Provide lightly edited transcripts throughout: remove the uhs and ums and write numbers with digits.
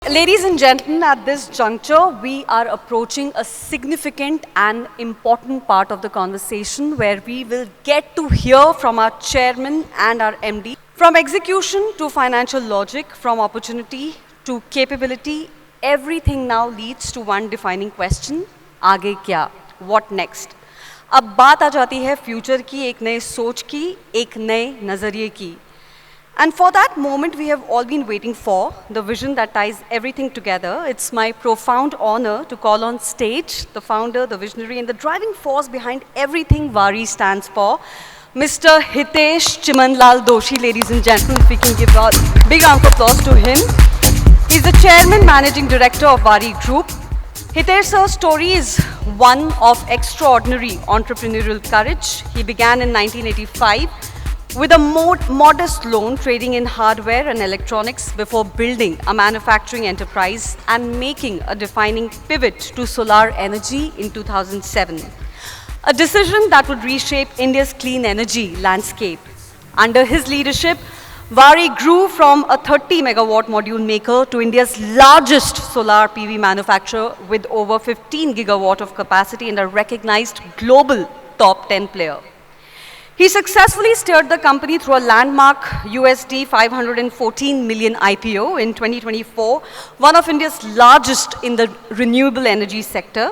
Ladies and gentlemen, at this juncture, we are approaching a significant and important part of the conversation where we will get to hear from our chairman and our MD. From execution to financial logic, from opportunity to capability, everything now leads to one defining question, आगे क्या? What next? अब बात आ जाती है future की, एक नए सोच की, एक नए नज़रिए की. And for that moment we have all been waiting for, the vision that ties everything together. It's my profound honor to call on stage the founder, the visionary, and the driving force behind everything Waaree stands for, Mr. Hitesh Doshi, ladies and gentlemen. If we can give a big round of applause to him. He's the chairman, managing director of Waaree Group. Hitesh's story is one of extraordinary entrepreneurial courage. He began in 1985 with a modest loan trading in hardware and electronics before building a manufacturing enterprise and making a defining pivot to solar energy in 2007. A decision that would reshape India's clean energy landscape. Under his leadership, Waaree grew from a 30 megawatt module maker to India's largest solar PV manufacturer with over 15 gigawatt of capacity and a recognized global top 10 player. He successfully steered the company through a landmark USD 514 million IPO in 2024, one of India's largest in the renewable energy sector.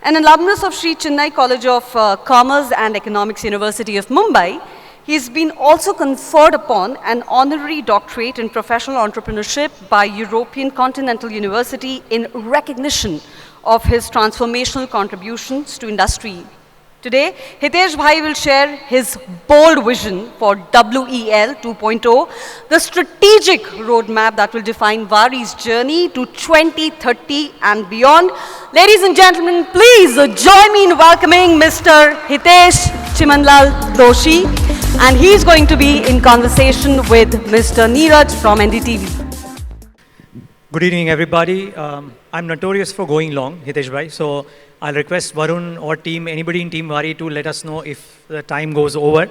An alumnus of Sri Chennai College of Commerce and Economics, University of Mumbai, he's been also conferred upon an honorary doctorate in professional entrepreneurship by European Continental University in recognition of his transformational contributions to industry. Today, Hitesh Bhai will share his bold vision for WEL 2.0, the strategic roadmap that will define Waaree's journey to 2030 and beyond. Ladies and gentlemen, please join me in welcoming Mr. Hitesh Doshi, and he's going to be in conversation with Mr. Niraj from NDTV. Good evening, everybody. I'm notorious for going long, Hitesh Bhai, so I'll request Varun or team, anybody in Team Waaree to let us know if the time goes over,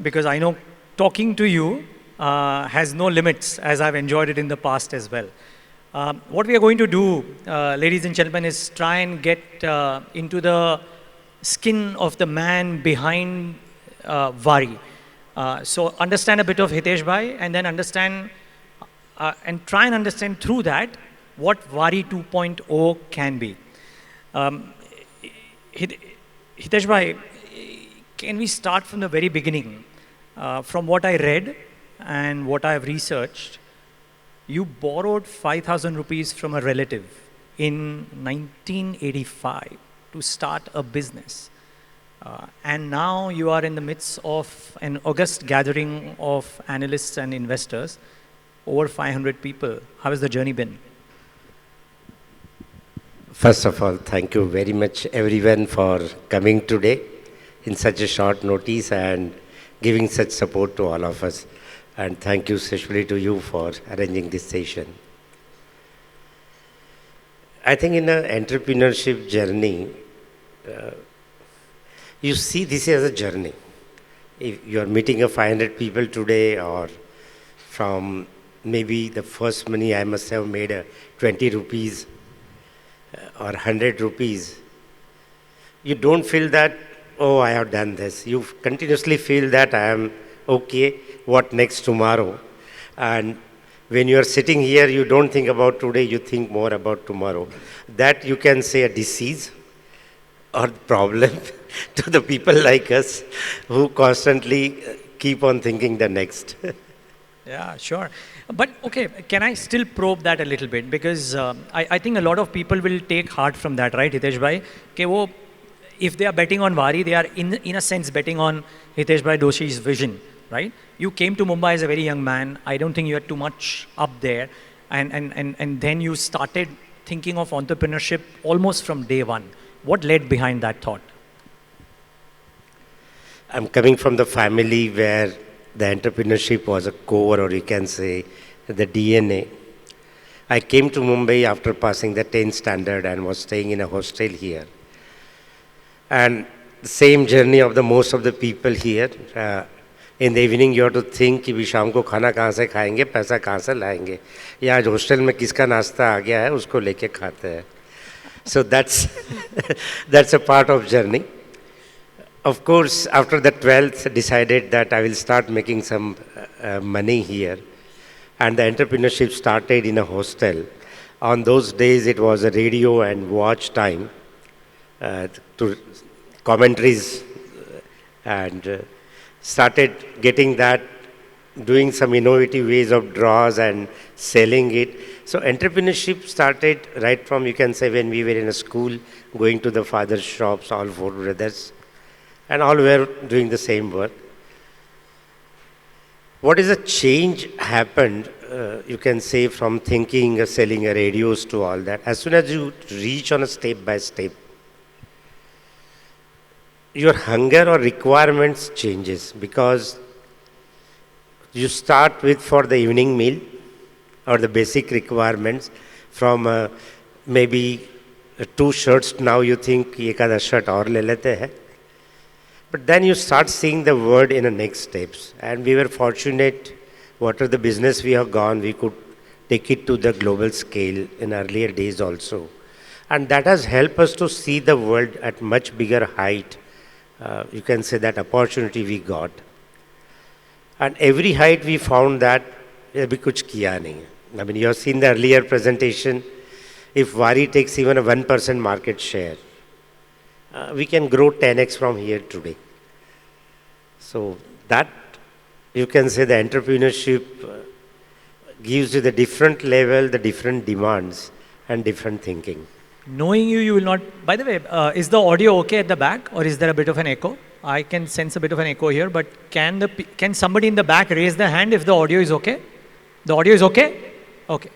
because I know talking to you has no limits, as I've enjoyed it in the past as well. What we are going to do, ladies and gentlemen, is try and get into the skin of the man behind Waaree. So understand a bit of Hitesh Bhai and then understand and try and understand through that what Waaree 2.0 can be. Hitesh Bhai, can we start from the very beginning? From what I read and what I have researched, you borrowed 5,000 rupees from a relative in 1985 to start a business. And now you are in the midst of an august gathering of analysts and investors, over 500 people. How has the journey been? First of all, thank you very much everyone for coming today in such a short notice and giving such support to all of us. And thank you especially to you for arranging this session. I think in an entrepreneurship journey, you see this as a journey. If you are meeting a 500 people today, or from maybe the first money I must have made a 20 rupees or 100 rupees, you don't feel that, oh, I have done this. You continuously feel that I am okay, what next tomorrow? And when you are sitting here, you don't think about today, you think more about tomorrow. That you can say a disease or problem to the people like us who constantly keep on thinking the next. Yeah, sure. But okay, can I still probe that a little bit? Because I think a lot of people will take heart from that, right, Hitesh Bhai? If they are betting on Waaree, they are in a sense betting on Hitesh Bhai Doshi's vision, right? You came to Mumbai as a very young man. I don't think you had too much up there. And then you started thinking of entrepreneurship almost from day one. What led behind that thought? I'm coming from the family where the entrepreneurship was a core, or you can say the DNA. I came to Mumbai after passing the 10th standard and was staying in a hostel here. And the same journey of the most of the people here. In the evening you have to think कि भी शाम को खाना कहाँ से खाएंगे, पैसा कहाँ से लाएंगे, या आज हॉस्टल में किसका नाश्ता आ गया है उसको लेके खाते हैं. So that's that's a part of journey. Of course, after the 12th, decided that I will start making some money here. And the entrepreneurship started in a hostel. On those days, it was a radio and watch time to commentaries, and started getting that, doing some innovative ways of draws and selling it. So entrepreneurship started right from, you can say, when we were in a school, going to the father's shops, all four brothers, and all were doing the same work. What is a change happened, you can say, from thinking, selling radios to all that. As soon as you reach on a step by step, your hunger or requirements changes, because you start with for the evening meal or the basic requirements from maybe 2 shirts. Now you think ek aadha shirt aur le lete hai. But then you start seeing the word in the next steps. And we were fortunate, whatever the business we have gone, we could take it to the global scale in earlier days also. And that has helped us to see the world at much bigger height. You can say that opportunity we got. And every height we found that abhi kuch kiya nahi. I mean, you have seen the earlier presentation. If Waaree takes even a 1% market share, we can grow 10x from here today. So that, you can say, the entrepreneurship gives you the different level, the different demands and different thinking. Knowing you, you will not. By the way, is the audio okay at the back, or is there a bit of an echo? I can sense a bit of an echo here, but can somebody in the back raise their hand if the audio is okay? The audio is okay? Okay.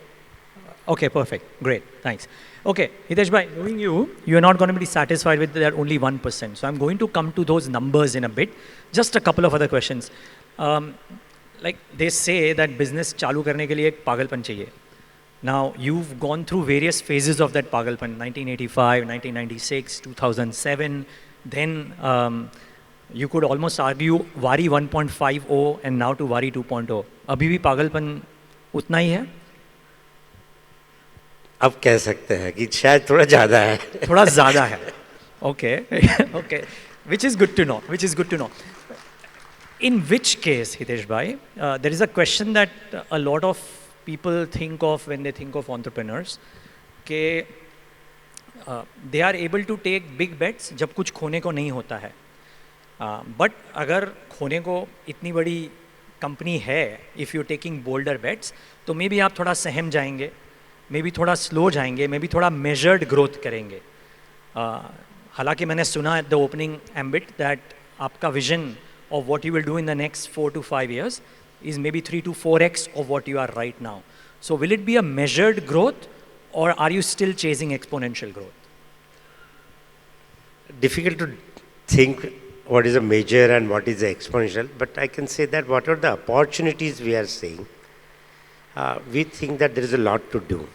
Okay, perfect. Great. Thanks. Okay, Hitesh bhai, knowing you, you are not going to be satisfied with that only 1%. So I'm going to come to those numbers in a bit. Just a couple of other questions. Like they say that business chalu karne ke liye ek pagalpan chahiye. Now, you've gone through various phases of that pagalpan, 1985, 1996, 2007. Then you could almost argue Waaree 1.50 and now to Waaree 2.0. Abhi bhi pagalpan utna hi hai? अब कह सकते हैं कि शायद थोड़ा ज़्यादा है. थोड़ा ज़्यादा है. Okay. Okay. Which is good to know. Which is good to know. In which case, Hitesh bhai, there is a question that a lot of people think of when they think of entrepreneurs, कि they are able to take big bets जब कुछ खोने को नहीं होता है. But अगर खोने को इतनी बड़ी कंपनी है, if you're taking bolder bets, तो मे बी आप थोड़ा सहम जाएंगे, मे बी थोड़ा स्लो जाएंगे, मे बी थोड़ा मेजर्ड ग्रोथ करेंगे. हालांकि मैंने सुना at the opening ambit that आपका vision of what you will do in the next 4 to 5 years is maybe 3 to 4x of what you are right now. So will it be a measured growth, or are you still chasing exponential growth? Difficult to think what is a major and what is a exponential, but I can say that what are the opportunities we are seeing, we think that there is a lot to do.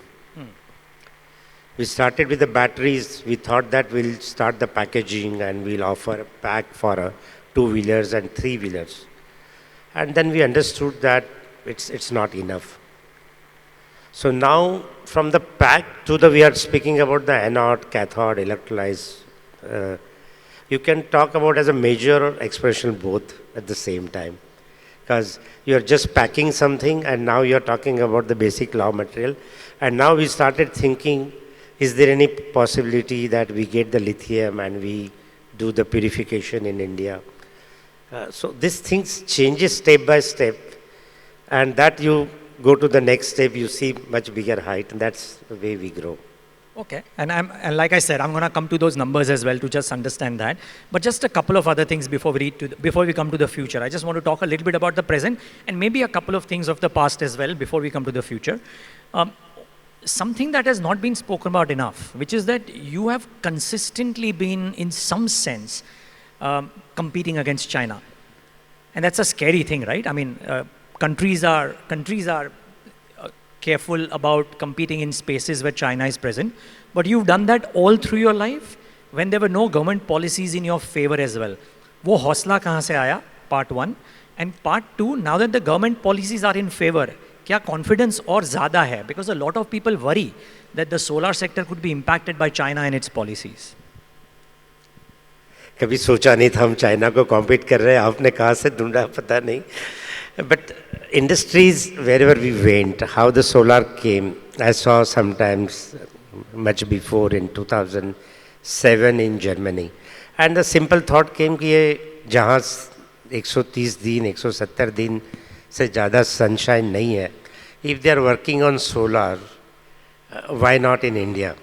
We started with the batteries. We thought that we'll start the packaging and we'll offer a pack for 2-wheelers and 3-wheelers. And then we understood that it's not enough. So now from the pack to we are speaking about the anode, cathode, electrolyze. You can talk about as a major or expression both at the same time. Because you are just packing something and now you are talking about the basic raw material. And now we started thinking, is there any possibility that we get the lithium and we do the purification in India? So these things changes step by step, and that you go to the next step, you see much bigger height, and that's the way we grow. Okay, and like I said, I'm going to come to those numbers as well to just understand that. But just a couple of other things before we come to the future. I just want to talk a little bit about the present and maybe a couple of things of the past as well before we come to the future. Something that has not been spoken about enough, which is that you have consistently been, in some sense, competing against China. And that's a scary thing, right? I mean, countries are careful about competing in spaces where China is present. But you've done that all through your life when there were no government policies in your favor as well. वो हौसला कहाँ से आया? Part 1. And part two, now that the government policies are in favor, क्या confidence और ज़्यादा है? Because a lot of people worry that the solar sector could be impacted by China and its policies. कभी सोचा नहीं था हम China को कॉम्पीट कर रहे हैं, आपने कहाँ से ढूंढा पता नहीं. But industries, wherever we went, how the solar came, I saw sometimes much before in 2007 in Germany. And the simple thought came कि ये जहाँ 130 दिन, 170 दिन से ज़्यादा sunshine नहीं है, if they are working on solar, why not in India?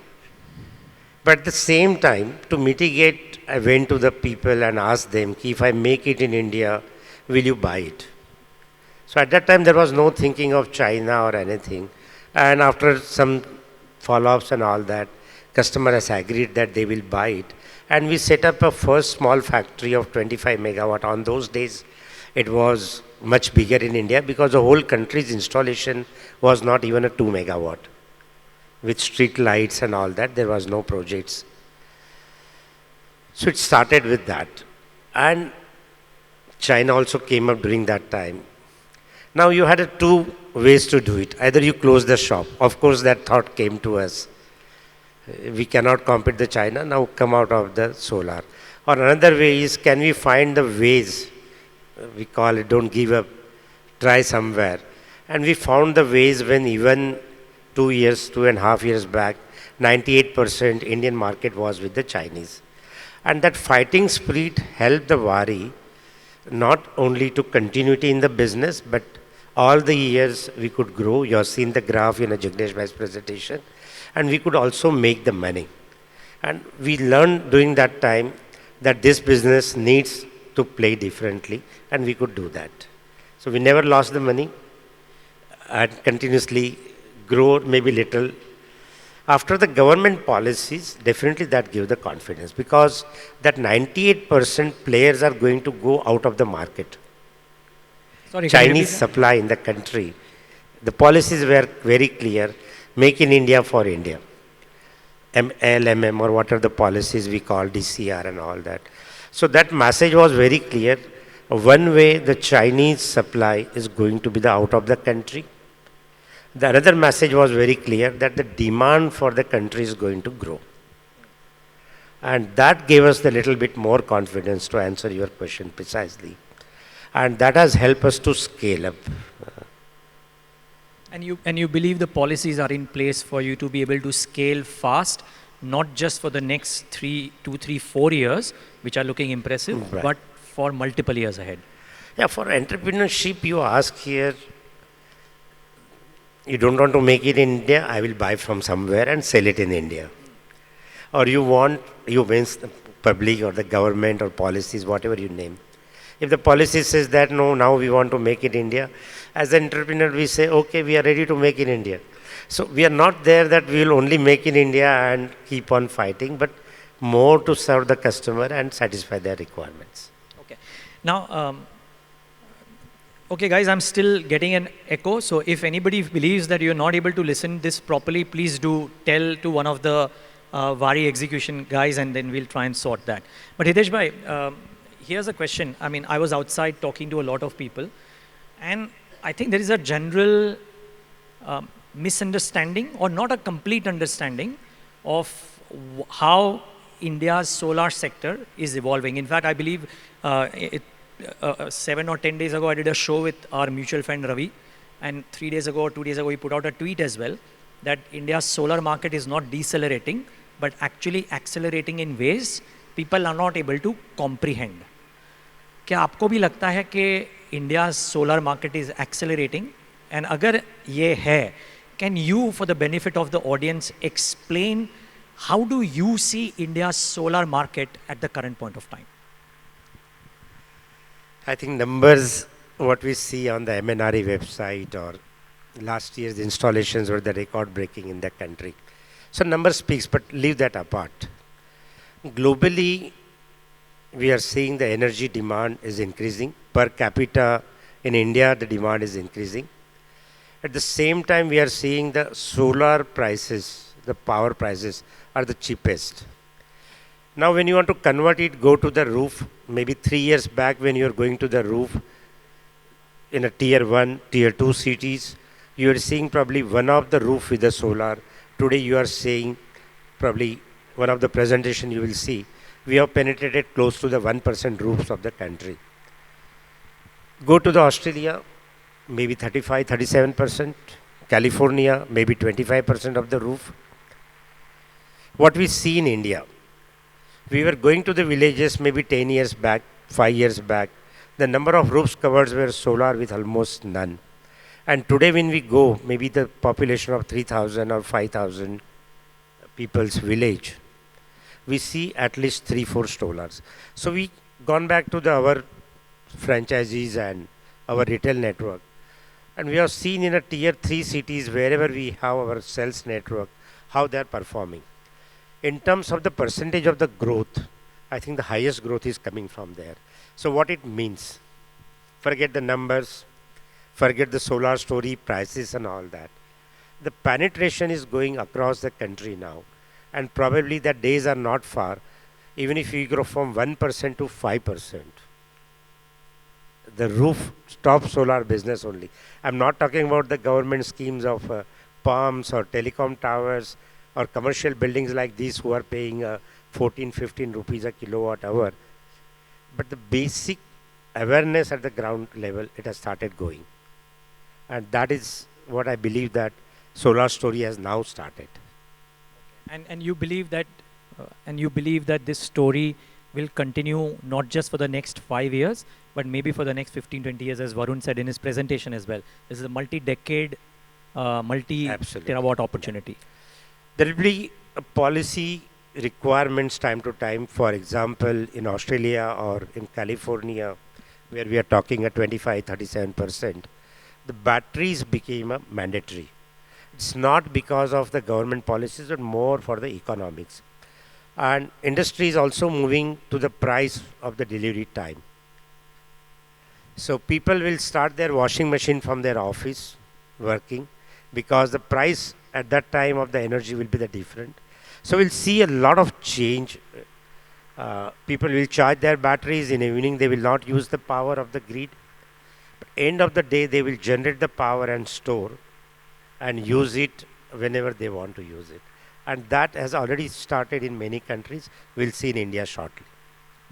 But at the same time, to mitigate, I went to the people and asked them, if I make it in India, will you buy it? So at that time, there was no thinking of China or anything. And after some follow-ups and all that, customer has agreed that they will buy it. And we set up a first small factory of 25 megawatt. On those days, it was much bigger in India because the whole country's installation was not even a 2 megawatt. With street lights and all that, there was no projects. So it started with that. And China also came up during that time. Now you had two ways to do it. Either you close the shop. Of course, that thought came to us. We cannot compete with China, now come out of the solar. Or another way is, can we find the ways, we call it don't give up, try somewhere. And we found the ways when even 2.5 years back, 98% Indian market was with the Chinese. And that fighting spirit helped the Waaree not only to continuity in the business, but all the years we could grow. You have seen the graph in a Jagnesh Bhai's presentation. And we could also make the money. And we learned during that time that this business needs to play differently, and we could do that. So we never lost the money and continuously grow maybe little. After the government policies, definitely that gave the confidence, because that 98% players are going to go out of the market. Sorry, Chinese supply in the country. The policies were very clear. Make in India for India. LMM or what are the policies we call DCR and all that. So that message was very clear. One way the Chinese supply is going to be the out of the country. The other message was very clear that the demand for the country is going to grow. And that gave us the little bit more confidence to answer your question precisely. And that has helped us to scale up. And you believe the policies are in place for you to be able to scale fast, not just for the next 2, 3, 4 years, which are looking impressive, right, but for multiple years ahead. Yeah, for entrepreneurship, you ask here, you don't want to make it in India, I will buy from somewhere and sell it in India. Or you means the public or the government or policies, whatever you name. If the policy says that, no, now we want to make it India, as an entrepreneur, we say, okay, we are ready to make in India. So we are not there that we will only make in India and keep on fighting, but more to serve the customer and satisfy their requirements. Okay. Now, okay, guys, I'm still getting an echo. So if anybody believes that you're not able to listen this properly, please do tell to one of the Waaree execution guys, and then we'll try and sort that. But Hitesh bhai, here's a question. I mean, I was outside talking to a lot of people, and I think there is a general misunderstanding, or not a complete understanding, of how India's solar sector is evolving. In fact, I believe 7 or 10 days ago, I did a show with our mutual friend Ravi, and 3 days ago or 2 days ago, he put out a tweet as well, that India's solar market is not decelerating, but actually accelerating in ways people are not able to comprehend. क्या आपको भी लगता है कि India's solar market is accelerating? And अगर ये है, can you, for the benefit of the audience, explain how do you see India's solar market at the current point of time? I think numbers, what we see on the MNRE website or last year's installations were the record breaking in the country. So number speaks, but leave that apart. Globally, we are seeing the energy demand is increasing. Per capita in India, the demand is increasing. At the same time, we are seeing the solar prices, the power prices are the cheapest. Now, when you want to convert it, go to the roof. Maybe 3 years back, when you are going to the roof, in a tier 1, tier 2 cities, you are seeing probably one of the roof with the solar. Today you are seeing probably one of the presentation you will see, we have penetrated close to the 1% roofs of the country. Go to the Australia, maybe 35, 37%. California, maybe 25% of the roof. What we see in India, we were going to the villages maybe 10 years back, 5 years back. The number of roofs covered were solar with almost none. And today when we go, maybe the population of 3,000 or 5,000 people's village, we see at least 3-4 solars. So we gone back to our franchisees and our retail network. And we have seen in a tier 3 cities, wherever we have our sales network, how they are performing. In terms of the percentage of the growth, I think the highest growth is coming from there. So what it means, forget the numbers, forget the solar story, prices and all that. The penetration is going across the country now. And probably the days are not far, even if we grow from 1% to 5%. The rooftop solar business only. I'm not talking about the government schemes of pumps or telecom towers or commercial buildings like these who are paying 14, 15 rupees a kilowatt hour. But the basic awareness at the ground level, it has started going. And that is what I believe that solar story has now started. And you believe that this story will continue not just for the next 5 years, but maybe for the next 15, 20 years, as Varun said in his presentation as well. This is a multi-decade, multi-terawatt opportunity. There will be a policy requirements time to time. For example, in Australia or in California, where we are talking at 25, 37%, the batteries became a mandatory. It's not because of the government policies, but more for the economics. And industry is also moving to the price of the delivery time. So people will start their washing machine from their office working because the price at that time of the energy will be the different. So we'll see a lot of change. People will charge their batteries in the evening. They will not use the power of the grid. But end of the day, they will generate the power and store and use it whenever they want to use it. And that has already started in many countries. We'll see in India shortly.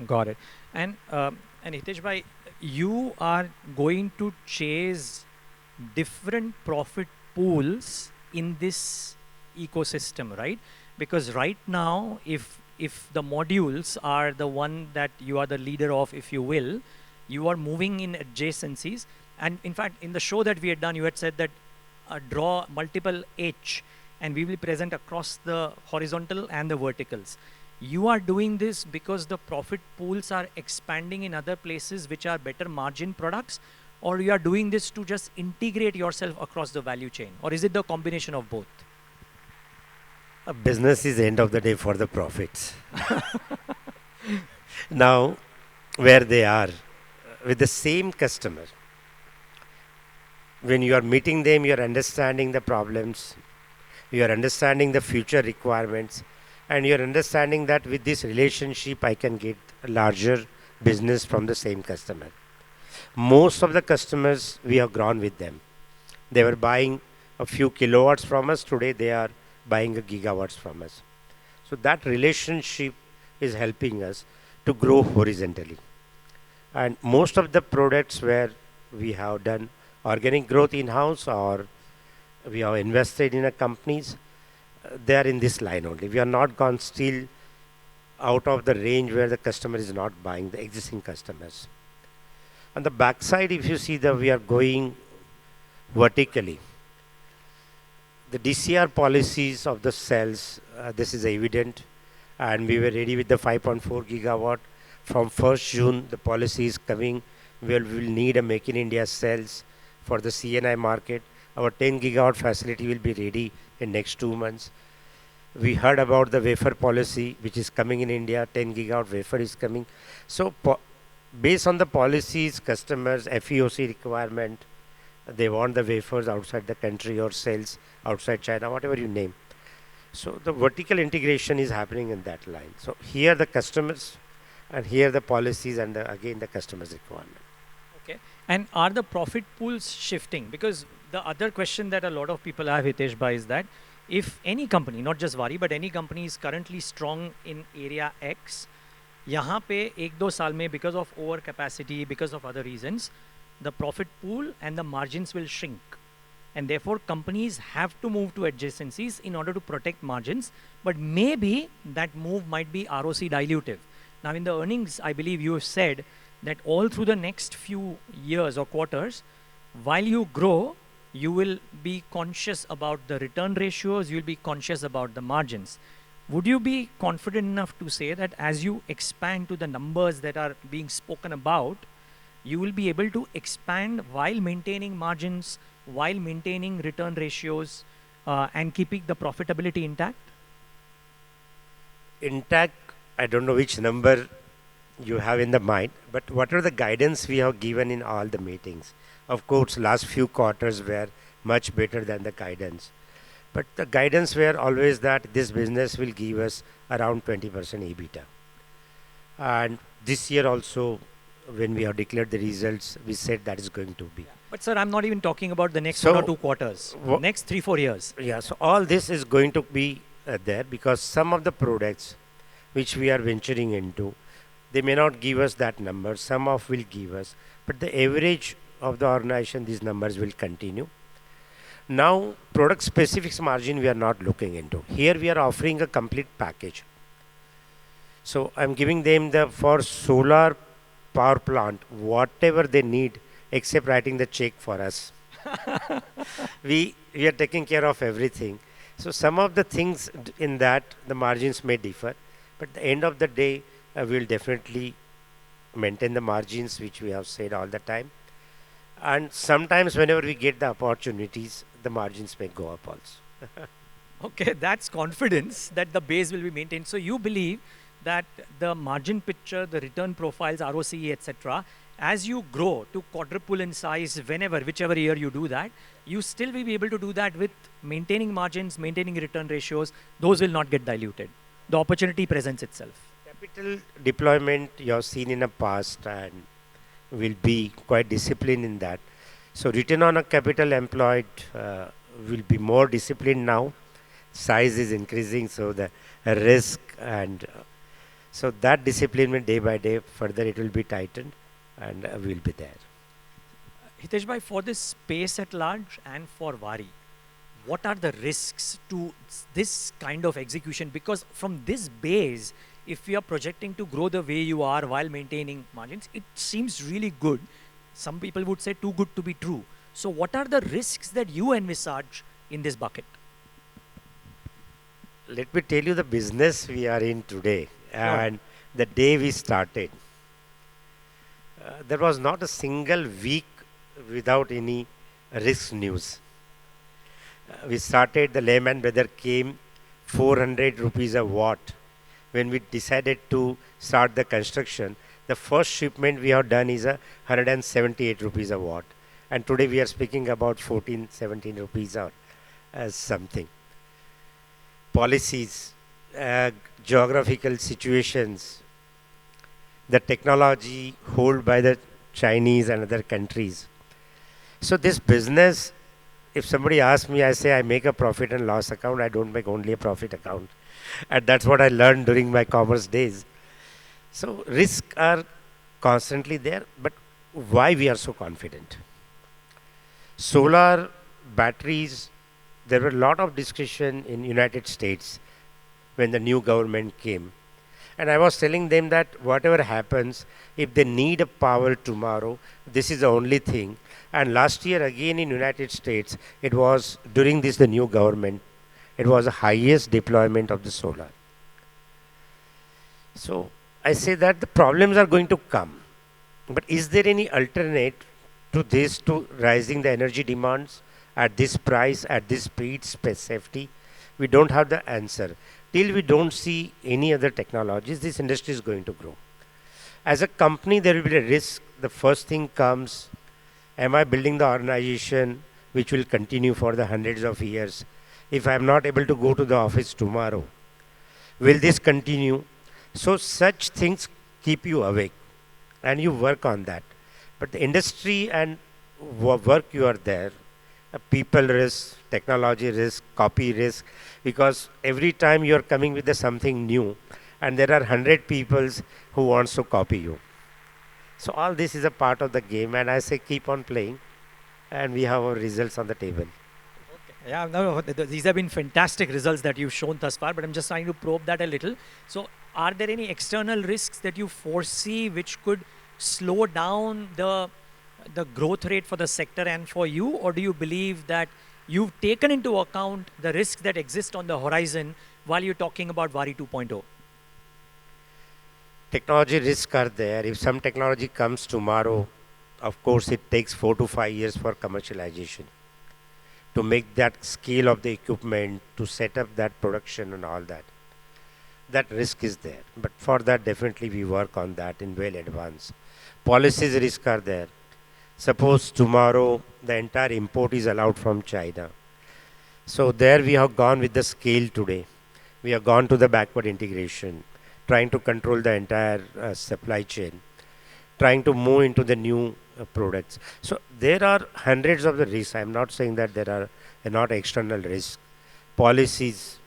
Got it. And Hitesh bhai, you are going to chase different profit pools in this ecosystem, right? Because right now, if the modules are the one that you are the leader of, if you will, you are moving in adjacencies. And in fact, in the show that we had done, you had said that draw multiple H and we will present across the horizontal and the verticals. You are doing this because the profit pools are expanding in other places which are better margin products, or you are doing this to just integrate yourself across the value chain, or is it the combination of both? A business is end of the day for the profits. Now, where they are, with the same customer, when you are meeting them, you are understanding the problems, you are understanding the future requirements, and you are understanding that with this relationship, I can get a larger business from the same customer. Most of the customers, we have grown with them. They were buying a few kilowatts from us. Today, they are buying a gigawatts from us. So that relationship is helping us to grow horizontally. And most of the products where we have done organic growth in-house or we have invested in a companies, they are in this line only. We are not gone still out of the range where the customer is not buying, the existing customers. On the backside, if you see that we are going vertically. The DCR policies of the cells, this is evident, and we were ready with the 5.4 gigawatt. From 1st June, the policy is coming where we will need a Make in India cells for the CNI market. Our 10 gigawatt facility will be ready in next 2 months. We heard about the wafer policy, which is coming in India. 10 gigawatt wafer is coming. So based on the policies, customers, FEOC requirement, they want the wafers outside the country or cells outside China, whatever you name. So the vertical integration is happening in that line. So here the customers and here the policies and again the customers requirement. Okay. And are the profit pools shifting? Because the other question that a lot of people have, Hitesh Bhai, is that if any company, not just Waaree, but any company is currently strong in area X, यहाँ पे एक दो साल में because of over capacity, because of other reasons, the profit pool and the margins will shrink. And therefore, companies have to move to adjacencies in order to protect margins. But maybe that move might be ROC dilutive. Now, in the earnings, I believe you have said that all through the next few years or quarters, while you grow, you will be conscious about the return ratios, you'll be conscious about the margins. Would you be confident enough to say that as you expand to the numbers that are being spoken about, you will be able to expand while maintaining margins, while maintaining return ratios, and keeping the profitability intact? Intact, I don't know which number you have in the mind, but what are the guidance we have given in all the meetings? Of course, last few quarters were much better than the guidance. But the guidance were always that this business will give us around 20% EBITDA. And this year also, when we have declared the results, we said that is going to be. But sir, I'm not even talking about the next So, 1 or 2 quarters. Next 3-4 years. Yeah, so all this is going to be there because some of the products which we are venturing into, they may not give us that number, some of will give us, but the average of the organization, these numbers will continue. Now, product specifics margin we are not looking into. Here we are offering a complete package. So I'm giving them the for solar power plant, whatever they need, except writing the check for us. we are taking care of everything. So some of the things in that the margins may differ, but at the end of the day, we'll definitely maintain the margins which we have said all the time. And sometimes whenever we get the opportunities, the margins may go up also. Okay, that's confidence that the base will be maintained. So you believe that the margin picture, the return profiles, ROCE, etc., as you grow to quadruple in size, whenever, whichever year you do that, you still will be able to do that with maintaining margins, maintaining return ratios. Those will not get diluted. The opportunity presents itself. Capital deployment you have seen in the past and will be quite disciplined in that. So return on a capital employed will be more disciplined now. Size is increasing, so the risk and so that discipline will day by day further it will be tightened and will be there. Hitesh Bhai, for this space at large and for Waaree, what are the risks to this kind of execution? Because from this base, if we are projecting to grow the way you are while maintaining margins, it seems really good. Some people would say too good to be true. So what are the risks that you envisage in this bucket? Let me tell you the business we are in today and the day we started. There was not a single week without any risk news. We started, the Lehman weather came, 400 rupees a watt. When we decided to start the construction, the first shipment we have done is 178 rupees a watt. And today we are speaking about 14, 17 rupees or something. Policies, geographical situations, the technology held by the Chinese and other countries. So this business, if somebody asks me, I say I make a profit and loss account. I don't make only a profit account. And that's what I learned during my commerce days. So risks are constantly there, but why we are so confident? Solar batteries, there were a lot of discussion in United States when the new government came. And I was telling them that whatever happens, if they need a power tomorrow, this is the only thing. And last year again in United States, it was during this the new government, it was the highest deployment of the solar. So I say that the problems are going to come. But is there any alternate to this, to rising the energy demands at this price, at this speed, space safety? We don't have the answer. Till we don't see any other technologies, this industry is going to grow. As a company, there will be a risk. The first thing comes, am I building the organization which will continue for the hundreds of years? If I am not able to go to the office tomorrow, will this continue? So such things keep you awake and you work on that. But the industry and work you are there, people risk, technology risk, copy risk, because every time you are coming with something new, and there are 100 people who wants to copy you. So all this is a part of the game, and I say keep on playing, and we have our results on the table. Yeah, no, these have been fantastic results that you've shown thus far, but I'm just trying to probe that a little. So, are there any external risks that you foresee which could slow down the growth rate for the sector and for you, or do you believe that you've taken into account the risks that exist on the horizon while you're talking about Waaree 2.0? Technology risks are there. If some technology comes tomorrow, of course, it takes 4 to 5 years for commercialization to make that scale of the equipment, to set up that production and all that. That risk is there. But for that, definitely we work on that in well advance. Policies risk are there. Suppose tomorrow the entire import is allowed from China. So there we have gone with the scale today. We have gone to the backward integration, trying to control the entire supply chain, trying to move into the new products. So there are hundreds of the risks. I am not saying that there are not external risks. Policies,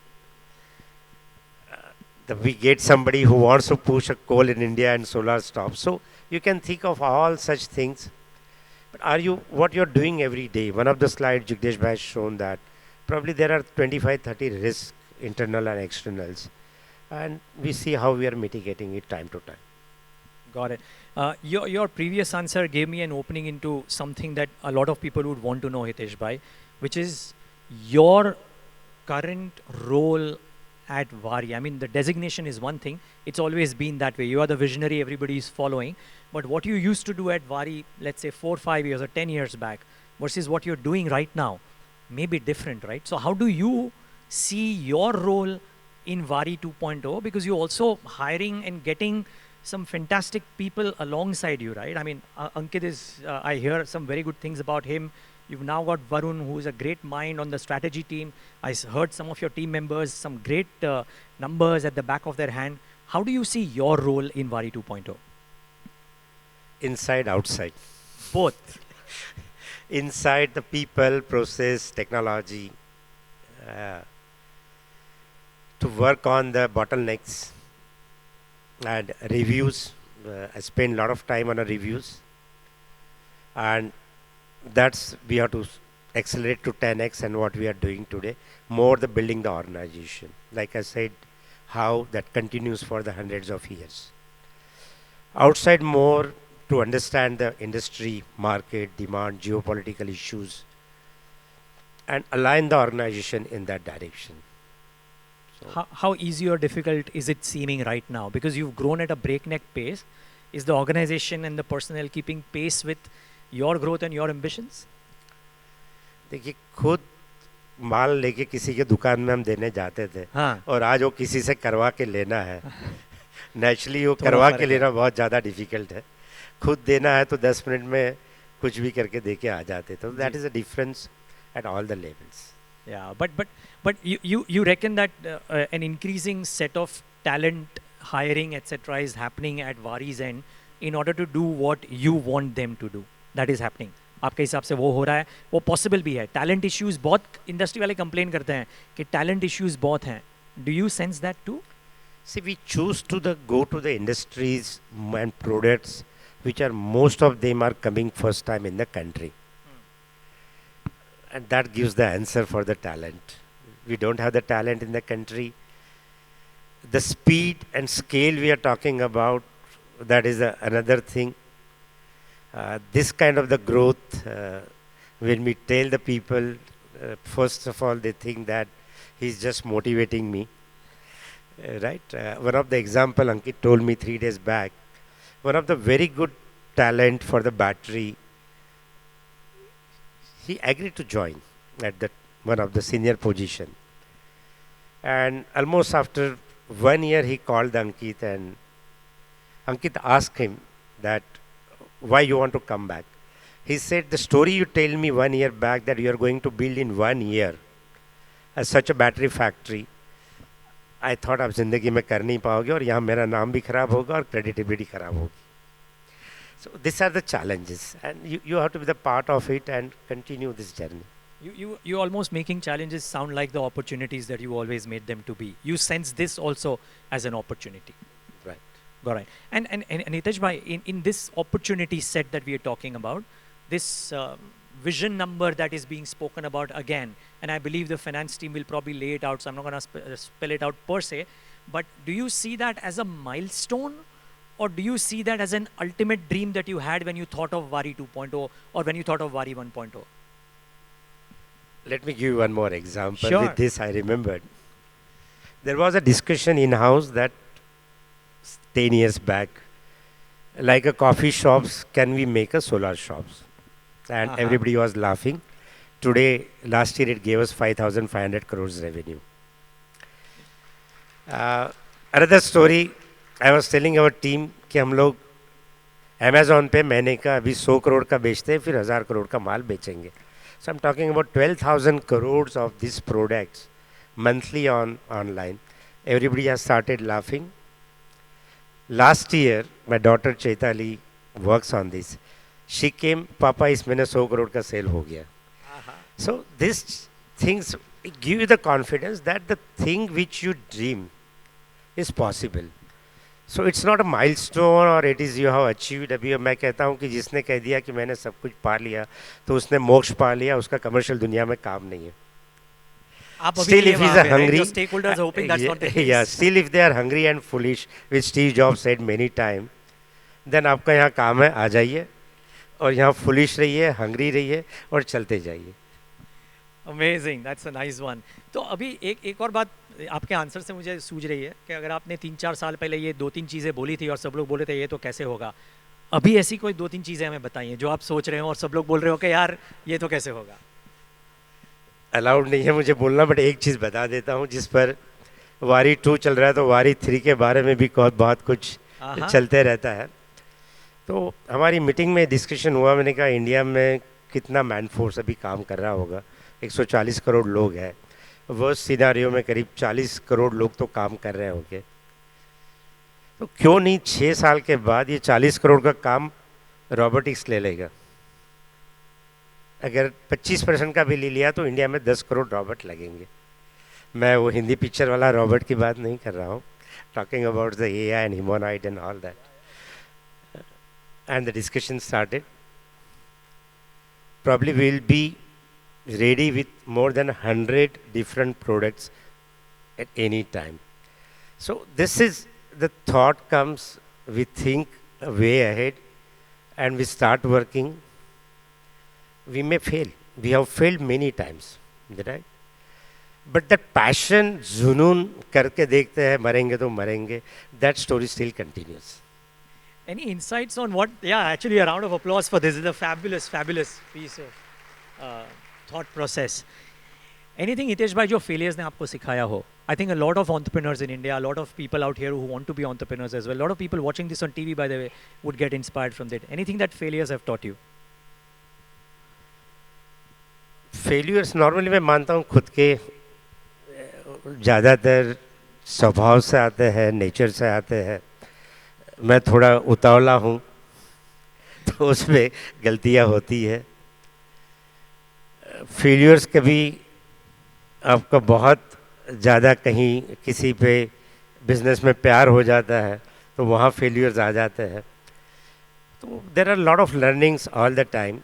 we get somebody who wants to push a coal in India and solar stop. So you can think of all such things. But what you're doing every day? One of the slides Jignesh Bhai has shown that probably there are 25, 30 risks, internal and externals. And we see how we are mitigating it time to time. Got it. Your previous answer gave me an opening into something that a lot of people would want to know, Hitesh Bhai, which is your current role at Waaree. I mean, the designation is one thing. It's always been that way. You are the visionary everybody is following. But what you used to do at Waaree, let's say 4, 5 years or 10 years back, versus what you're doing right now, may be different, right? So how do you see your role in Waaree 2.0? Because you're also hiring and getting some fantastic people alongside you, right? I mean, Ankit is, I hear some very good things about him. You've now got Varun, who is a great mind on the strategy team. I heard some of your team members, some great numbers at the back of their hand. How do you see your role in Waaree 2.0? Inside, outside. Both. Inside the people, process, technology, to work on the bottlenecks and reviews. I spend a lot of time on the reviews, and we have to accelerate to 10x and what we are doing today, more the building the organization. Like I said, how that continues for the hundreds of years. Outside, more to understand the industry, market, demand, geopolitical issues, and align the organization in that direction. So How easy or difficult is it seeming right now? Because you've grown at a breakneck pace. Is the organization and the personnel keeping pace with your growth and your ambitions? देखिए, खुद माल लेके किसी के दुकान में हम देने जाते थे, हाँ. और आज वो किसी से करवा के लेना है. नेचुरली वो थोड़ा करवा फर्क के है. लेना बहुत ज़्यादा डिफिकल्ट है. खुद देना है तो 10 मिनट में कुछ भी करके दे के आ जाते. तो that is a difference at all the levels. Yeah, but you reckon that an increasing set of talent hiring etc. is happening at Waaree's end in order to do what you want them to do. That is happening. आपके हिसाब से वो हो रहा है, वो possible भी है. Talent issues बहुत industry वाले complain करते हैं कि talent issues बहुत हैं. Do you sense that too? See, we choose to go to the industries and products which are most of them are coming first time in the country. And that gives the answer for the talent. We don't have the talent in the country. The speed and scale we are talking about, that is another thing. This kind of the growth, when we tell the people, first of all, they think that he's just motivating me. Right? One of the example Ankit told me 3 days back, one of the very good talent for the battery, he agreed to join at one of the senior position. And almost after 1 year, he called Ankit, and Ankit asked him that, why you want to come back? He said, the story you tell me 1 year back that you are going to build in 1 year such a battery factory, I thought आप जिंदगी में कर नहीं पाओगे और यहाँ मेरा नाम भी खराब होगा और क्रेडिटेबिलिटी खराब होगी. So these are the challenges, and you have to be the part of it and continue this journey. You almost making challenges sound like the opportunities that you always made them to be. You sense this also as an opportunity. Right. Got right. And Hitesh bhai, in this opportunity set that we are talking about, this vision number that is being spoken about again, and I believe the finance team will probably lay it out, so I'm not going to spell it out per se, but do you see that as a milestone, or do you see that as an ultimate dream that you had when you thought of Waaree 2.0 or when you thought of Waaree 1.0? Let me give you one more example. Sure. With this, I remembered. There was a discussion in-house that 10 years back, like a coffee shops, can we make a solar shops? And everybody was laughing. Today, last year, it gave us 5,500 crores revenue. Another story, I was telling our team कि हम लोग Amazon पे महीने का अभी 100 करोड़ का बेचते हैं, फिर 1000 करोड़ का माल बेचेंगे. So I'm talking about 12,000 crores of these products monthly online. Everybody has started laughing. Last year, my daughter Chaitali works on this. She came, Papa, इस महीने 100 करोड़ का सेल हो गया. So these things give you the confidence that the thing which you dream is possible. So it's not a milestone or it is you have achieved. अभी मैं कहता हूँ कि जिसने कह दिया कि मैंने सब कुछ पा लिया तो उसने मोक्ष पा लिया, उसका कमर्शियल दुनिया में काम नहीं है. Still if he's hungry, your stakeholders are hoping that's not the case. Yeah, still if they are hungry and foolish, which Steve Jobs said many times, then आपका यहाँ काम है, आ जाइए और यहाँ foolish रहिए, hungry रहिए और चलते जाइए. Amazing, that's a nice one. तो अभी एक और बात आपके आंसर से मुझे सूझ रही है कि अगर आपने 3-4 साल पहले ये 2-3 चीज़ें बोली थी और सब लोग बोले थे ये तो कैसे होगा, अभी ऐसी कोई 2-3 चीज़ें हमें बताइए जो आप सोच रहे हो और सब लोग बोल रहे हो कि यार ये तो कैसे होगा. अलाउड नहीं है मुझे बोलना, बट एक चीज़ बता देता हूँ जिस पर वारी 2 चल रहा है तो वारी 3 के बारे में भी बहुत कुछ चलते रहता है. तो हमारी मीटिंग में डिस्कशन हुआ, मैंने कहा इंडिया में कितना मैन फोर्स अभी काम कर रहा होगा, 140 करोड़ लोग हैं, वर्स्ट सिनारियो में करीब 40 करोड़ लोग तो काम कर रहे होंगे. तो क्यों नहीं 6 साल के बाद ये 40 करोड़ का काम रोबोटिक्स ले लेगा. अगर 25% का भी ले लिया तो इंडिया में 10 करोड़ रॉबोट लगेंगे. मैं वो हिंदी पिक्चर वाला रॉबोट की बात नहीं कर रहा हूँ, talking about the AI and humanoid and all that. And the discussion started. Probably we'll be ready with more than 100 different products at any time. So this is the thought comes, we think way ahead and we start working. We may fail. We have failed many times, right? But that passion, जुनून करके देखते हैं, मरेंगे तो मरेंगे, that story still continues. Any insights on what? Yeah, actually a round of applause for this. This is a fabulous piece of thought process. Anything Hitesh bhai जो failures ने आपको सिखाया हो? I think a lot of entrepreneurs in India, a lot of people out here who want to be entrepreneurs as well, a lot of people watching this on TV by the way would get inspired from that. Anything that failures have taught you? Failures normally मैं मानता हूँ खुद के ज़्यादातर स्वभाव से आते हैं, नेचर से आते हैं. मैं थोड़ा उतावला हूँ तो उसमें गलतियाँ होती है. फेलियर्स कभी आपका बहुत ज़्यादा कहीं किसी पे बिजनेस में प्यार हो जाता है तो वहाँ फेलियर्स आ जाते हैं. तो there are lot of learnings all the time.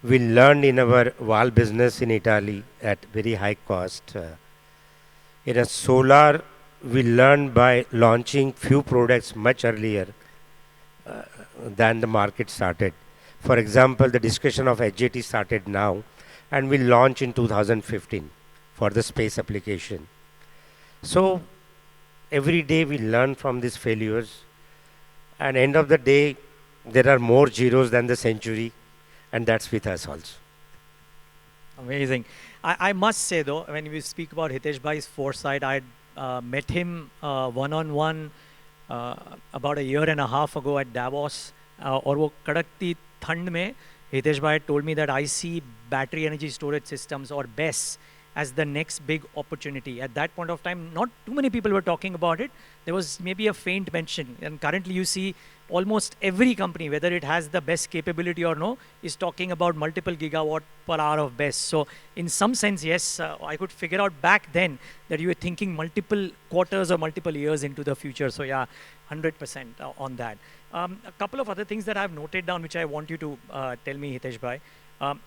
We learned in our wall business in Italy at very high cost. In a solar, we learned by launching few products much earlier than the market started. For example, the discussion of HJT started now and we launched in 2015 for the space application. So every day we learn from these failures, and end of the day, there are more zeros than the century. And that's with us also. Amazing. I must say though, when we speak about Hitesh bhai's foresight, I met him one-on-one about a year and a half ago at Davos. और वो कड़कती ठंड में Hitesh bhai told me that I see battery energy storage systems or BESS as the next big opportunity. At that point of time, not too many people were talking about it. There was maybe a faint mention. And currently you see almost every company, whether it has the best capability or no, is talking about multiple gigawatt per hour of BESS. So in some sense, yes, I could figure out back then that you were thinking multiple quarters or multiple years into the future. So yeah, 100% on that. A couple of other things that I've noted down, which I want you to tell me, Hitesh bhai.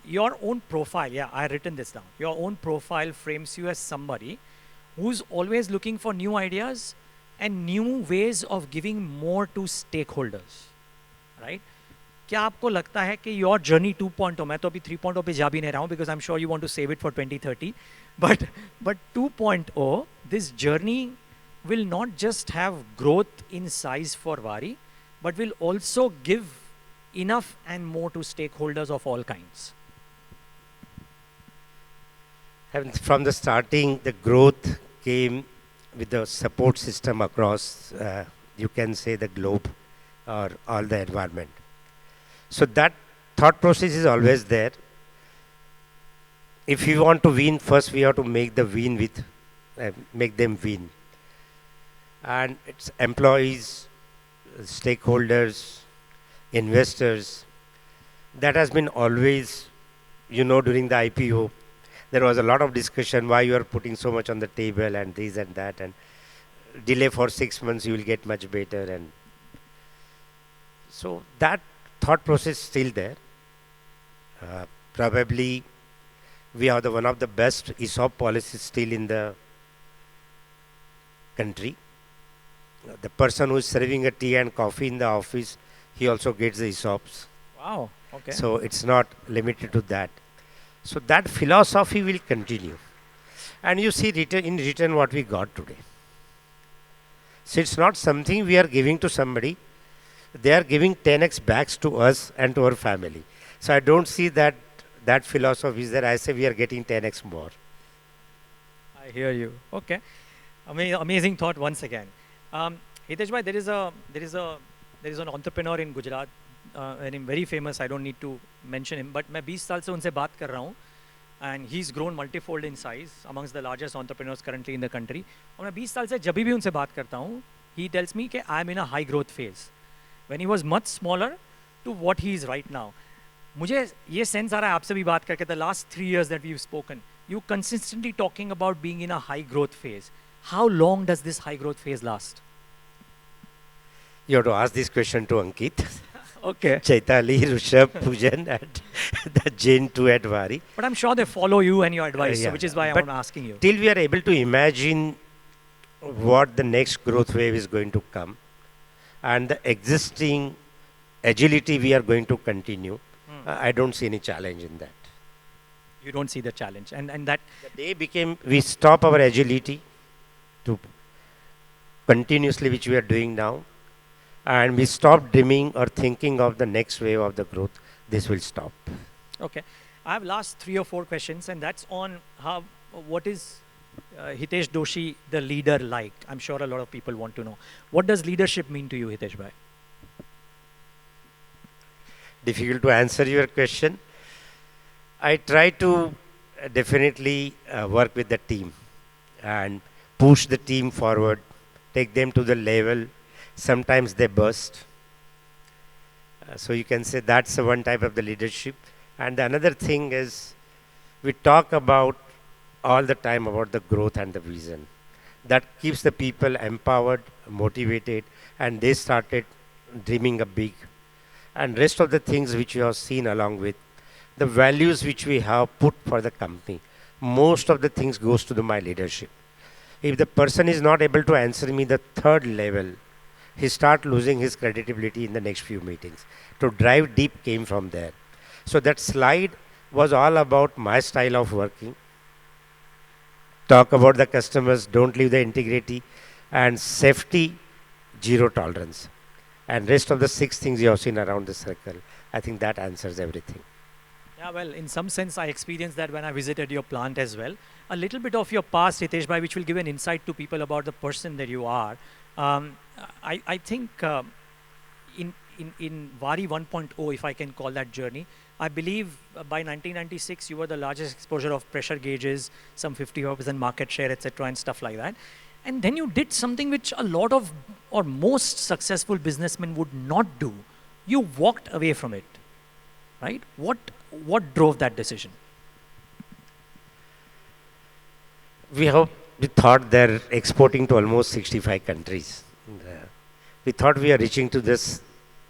Your own profile, yeah, I written this down. Your own profile frames you as somebody who's always looking for new ideas and new ways of giving more to stakeholders, right? क्या आपको लगता है कि your journey 2.0, मैं तो अभी 3.0 पे जा भी नहीं रहा हूँ because I'm sure you want to save it for 2030, but 2.0, this journey will not just have growth in size for Waaree, but will also give enough and more to stakeholders of all kinds. And from the starting, the growth came with the support system across, you can say, the globe or all the environment. So that thought process is always there. If you want to win, first we have to make the win with, make them win. And it's employees, stakeholders, investors. That has been always, you know, during the IPO, there was a lot of discussion why you are putting so much on the table and this and that, and delay for 6 months, you will get much better. And so that thought process still there. Probably we have one of the best ESOP policies still in the country. The person who is serving a tea and coffee in the office, he also gets the ESOPs. Wow, okay. So it's not limited to that. So that philosophy will continue. And you see in return what we got today. So it's not something we are giving to somebody. They are giving 10x backs to us and to our family. So I don't see that philosophy is there. I say we are getting 10x more. I hear you. Okay. Amazing thought once again. Hitesh bhai, there is an entrepreneur in Gujarat, and he's very famous. I don't need to mention him, but मैं 20 साल से उनसे बात कर रहा हूँ, and he's grown multifold in size amongst the largest entrepreneurs currently in the country. और मैं 20 साल से जब भी उनसे बात करता हूँ, he tells me कि I'm in a high growth phase. When he was much smaller to what he is right now. मुझे ये sense आ रहा है आपसे भी बात करके, the last 3 years that we've spoken, you consistently talking about being in a high growth phase. How long does this high growth phase last? You have to ask this question to Ankit. Okay. Chaitali, Rushabh, Pujan, and the Jain 2 at Waaree. But I'm sure they follow you and your advice, Yeah. so which is why I'm asking you. Till we are able to imagine what the next growth wave is going to come, and the existing agility we are going to continue, I don't see any challenge in that. You don't see the challenge. And that... The day became, we stop our agility to continuously, which we are doing now, and we stop dreaming or thinking of the next wave of the growth, this will stop. Okay. I have last 3 or 4 questions, and that's on what is Hitesh Doshi, the leader, like? I'm sure a lot of people want to know. What does leadership mean to you, Hitesh bhai? Difficult to answer your question. I try to definitely work with the team and push the team forward, take them to the level. Sometimes they burst. So you can say that's one type of the leadership. And another thing is we talk about all the time about the growth and the vision. That keeps the people empowered, motivated, and they started dreaming a big. And rest of the things which you have seen along with the values which we have put for the company, most of the things goes to my leadership. If the person is not able to answer me the third level, he start losing his credibility in the next few meetings. To drive deep came from there. So that slide was all about my style of working. Talk about the customers, don't leave the integrity, and safety, zero tolerance. And rest of the 6 things you have seen around the circle, I think that answers everything. Yeah, well, in some sense, I experienced that when I visited your plant as well. A little bit of your past, Hitesh bhai, which will give an insight to people about the person that you are. I think in Waaree 1.0, if I can call that journey, I believe by 1996, you were the largest exposure of pressure gauges, some 50% market share, etc., and stuff like that. And then you did something which a lot of or most successful businessmen would not do. You walked away from it, right? What drove that decision? We thought they're exporting to almost 65 countries. We thought we are reaching to this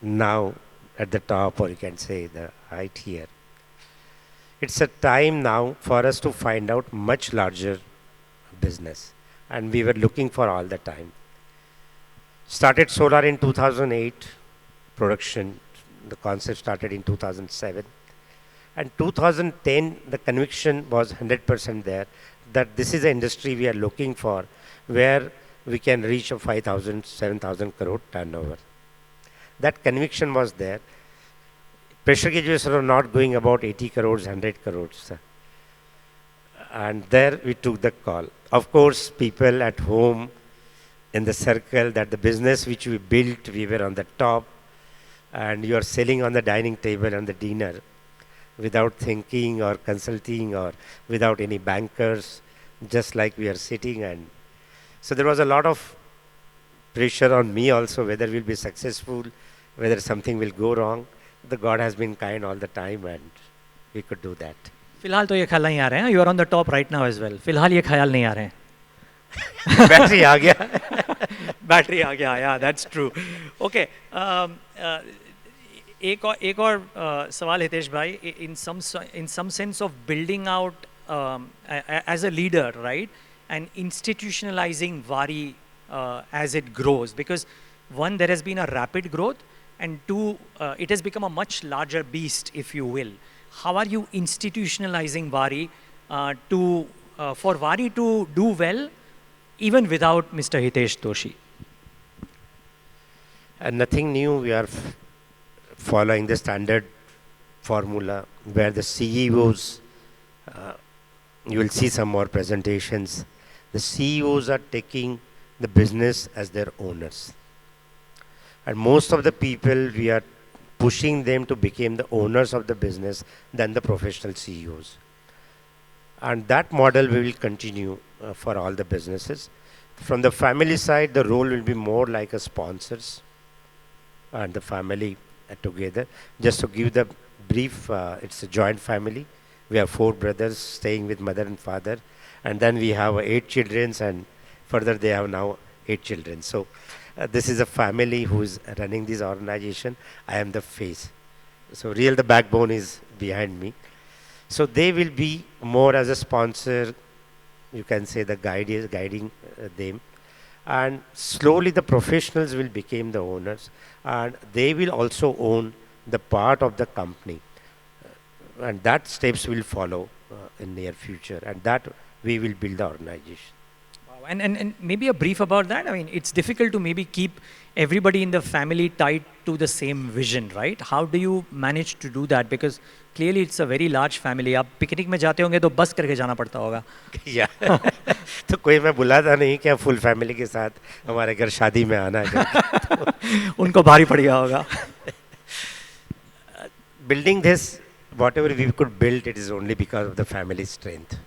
now at the top, or you can say the height here. It's a time now for us to find out much larger business, and we were looking for all the time. Started solar in 2008, production, the concept started in 2007. And 2010, the conviction was 100% there that this is an industry we are looking for where we can reach a 5,000, 7,000 crore turnover. That conviction was there. Pressure gauges were not going about 80 crores, 100 crores. And there we took the call. Of course, people at home in the circle that the business which we built, we were on the top, and you are selling on the dining table and the dinner without thinking or consulting or without any bankers, just like we are sitting. And so there was a lot of pressure on me also, whether we'll be successful, whether something will go wrong. The God has been kind all the time, and we could do that. फिलहाल तो ये ख्याल नहीं आ रहे हैं. You are on the top right now as well. फिलहाल ये ख्याल नहीं आ रहे हैं. Battery आ गया. Battery आ गया. Yeah, that's true. Okay. एक और सवाल हितेश भाई, in some sense of building out as a leader, right, and institutionalizing Waaree as it grows, because one, there has been a rapid growth, and two, it has become a much larger beast, if you will. How are you institutionalizing Waaree for Waaree to do well even without Mr. Hitesh Doshi? Nothing new. We are following the standard formula where the CEOs, you will see some more presentations, the CEOs are taking the business as their owners. And most of the people, we are pushing them to become the owners of the business than the professional CEOs. And that model we will continue for all the businesses. From the family side, the role will be more like a sponsors and the family together. Just to give the brief, it's a joint family. We have 4 brothers staying with mother and father, and then we have 8 children, and further they have now 8 children. So this is a family who is running this organization. I am the face. So the backbone is behind me. So they will be more as a sponsor, you can say the guide is guiding them. And slowly the professionals will become the owners, and they will also own the part of the company. And that steps will follow in near future, and that we will build the organization. Wow. And maybe a brief about that. I mean, it's difficult to maybe keep everybody in the family tied to the same vision, right? How do you manage to do that? Because clearly it's a very large family. आप picnic में जाते होंगे तो बस करके जाना पड़ता होगा. Yeah. तो कोई मैं बुलाता नहीं क्या फुल फैमिली के साथ हमारे घर शादी में आना है. उनको भारी पड़ गया होगा. Building this, whatever we could build, it is only because of the family strength.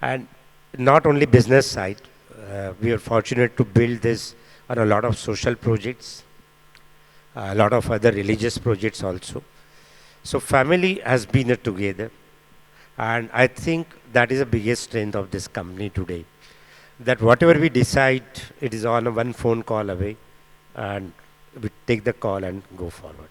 And not only business side, we are fortunate to build this on a lot of social projects, a lot of other religious projects also. So family has been together, and I think that is the biggest strength of this company today. That whatever we decide, it is on a one phone call away, and we take the call and go forward.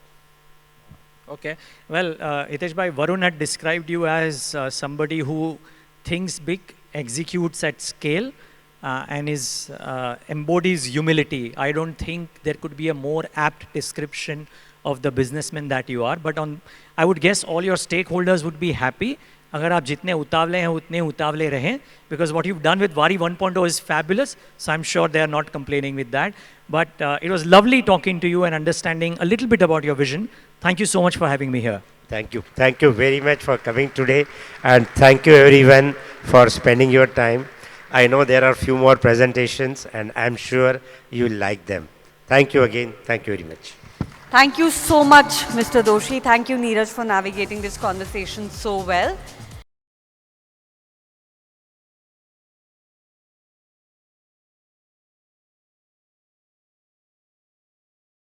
Okay. Well, Hitesh bhai, Varun had described you as somebody who thinks big, executes at scale, and embodies humility. I don't think there could be a more apt description of the businessman that you are. But I would guess all your stakeholders would be happy अगर आप जितने उतावले हैं उतने उतावले रहें, because what you've done with Waaree 1.0 is fabulous, so I'm sure they are not complaining with that. But it was lovely talking to you and understanding a little bit about your vision. Thank you so much for having me here. Thank you. Thank you very much for coming today, and thank you everyone for spending your time. I know there are a few more presentations, and I'm sure you'll like them. Thank you again. Thank you very much. Thank you so much, Mr. Doshi. Thank you, Niraj, for navigating this conversation so well.